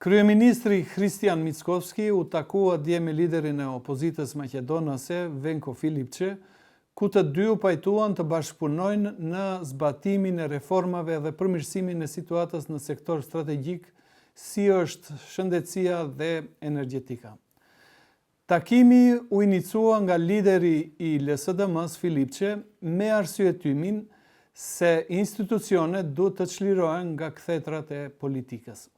Kryeministri Hristijan Mickovski u takua dje me liderin e opozitës maqedonase, Venko Filipçi, ku të dy u pajtuan të bashkëpunojnë në zbatimin e reformave dhe përmirësimin e situatës në sektor strategjik, si është shëndetësia dhe energjetika. Takimi u inicua nga lideri i LSDM-s Filipçi me arsyetimin se institucionet duhet të çlirohen nga kthetrat e politikës.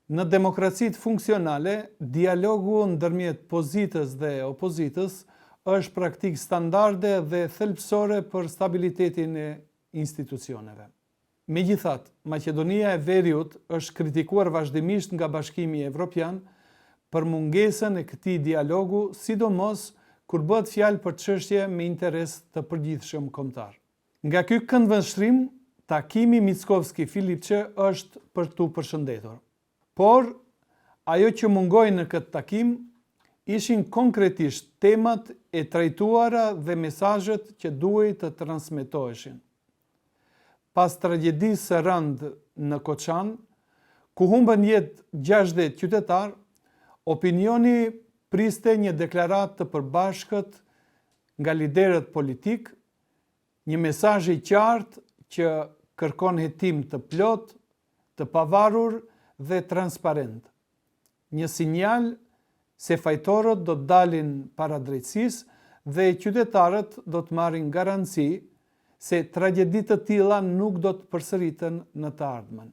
Në demokracitë funksionale, dialogu ndërmjet pozitës dhe opozitës është praktikë standarde dhe thelbësore për stabilitetin e institucioneve. Megjithatë, Maqedonia e Veriut është kritikuar vazhdimisht nga Bashkimi Evropian për mungesën e këtij dialogu, sidomos kur bëhet fjalë për çështje me interes të përgjithshëm kombëtar. Nga ky këndvështrim, takimi Mickovski-Filipçi është për tu përshëndetur. Por, ajo që mungoi në këtë takim ishin konkretisht temat e trajtuara dhe mesazhet që duhej të transmetoheshin. Pas tragjedisë së rëndë në Koçan, ku humbën jetë 60 qytetar, opinioni priste një deklaratë të përbashkët nga liderët politik, një mesazh i qartë që kërkon hetim të plot, të pavarur dhe transparent. Një sinjal se fajtorët do të dalin para drejtësisë dhe qytetarët do të marrin garanci se tragjeditë të tilla nuk do të përsëriten në të ardhmen.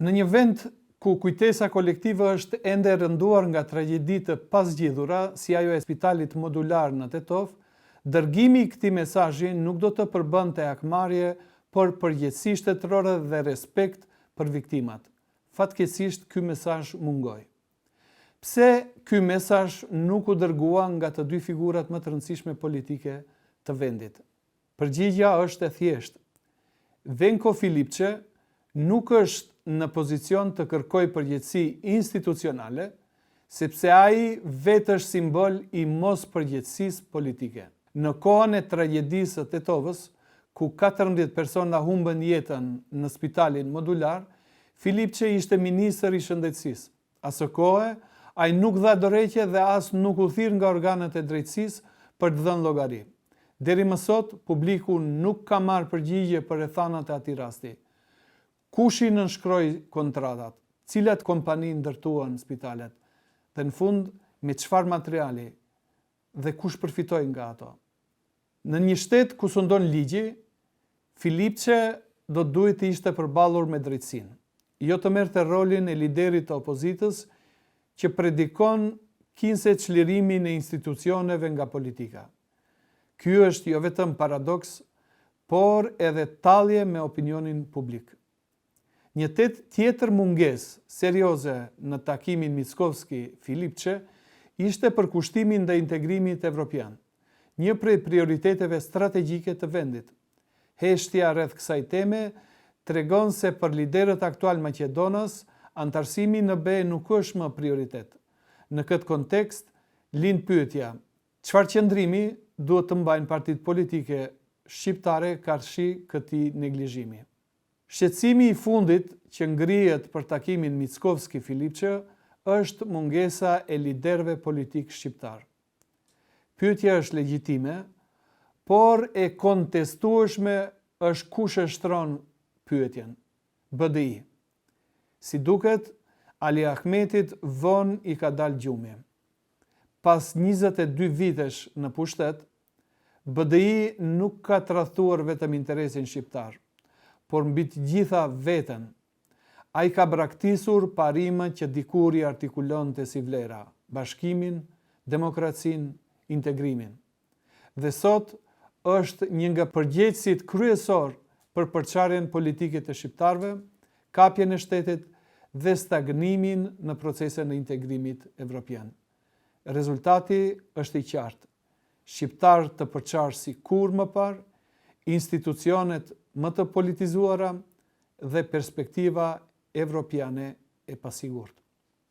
Në një vend ku kujtesa kolektive është ende rënduar nga tragjeditë të pasgjidhura, si ajo e spitalit modular në Tetov, dërgimi i këtij mesazhi nuk do të përbënte akmarrje, por përgjegjësi shtetërore dhe respekt për viktimat. Fatkeqësisht ky mesazh mungoi. Pse ky mesazh nuk u dërgua nga të dy figurat më të rëndësishme politike të vendit? Përgjigjja është e thjeshtë. Venko Filipçi nuk është në pozicion të kërkojë përgjegjësi institucionale, sepse ai vetë është simbol i mos përgjegjësisë politike. Në kohën e tragjedisë së Tetovës, ku 14 persona humbën jetën në spitalin modular, Filipçi ishte ministër i shëndetësisë. Asë kohë, ai nuk dha dorëheqje dhe as nuk u thirr nga organet e drejtësisë për të dhënë llogari. Deri më sot, publiku nuk ka marrë përgjigje për rrethanat e atij rasti. Kush i nënshkroi kontratat? Cilat kompani ndërtuan spitalet? Dhe në fund, me çfarë materiali? Dhe kush përfitoi nga ato? Në një shtet ku sundon ligji, Filipçi do duhet të ishte përballur me drejtësinë. Jo të merrte rolin e liderit të opozitës që predikon kinse çlirimin e institucioneve nga politika. Ky është jo vetëm paradoks, por edhe tallje me opinionin publik. Një tjetër mungesë serioze në takimin Mickovski-Filipçi ishte përkushtimi ndaj integrimit evropian, një prej prioriteteve strategjike të vendit. Heshtja rreth kësaj teme tregon se për liderët aktual Maqedonës, antarësimi në BE nuk është më prioritet. Në këtë kontekst, lind pyetja, çfarë qëndrimi duhet të mbajnë partitë politike shqiptare karshi këtij neglizhimi? Shqetësimi i fundit që ngrihet për takimin Mickovski-Filipçi është mungesa e liderëve politik shqiptar. Pyetja është legjitime, por e kontestueshme është kush e shtron pyetjen. BDI. Si duket, Ali Ahmetit vonë i ka dalë gjumi. Pas 22 vitesh në pushtet, BDI nuk ka tradhtuar vetëm interesin shqiptar, por mbi të gjitha veten. Ai ka braktisur parimet që dikur i artikulonte si vlera, bashkimin, demokracinë, integrimin. Dhe sot është një nga përgjegjësit kryesor për përçarjen politike të shqiptarëve, kapjen e shtetit dhe stagnimin në procesin e integrimit evropian. Rezultati është i qartë. Shqiptarë të përçarë si kur më parë, institucionet më të politizuara dhe perspektiva evropiane e pasigurt.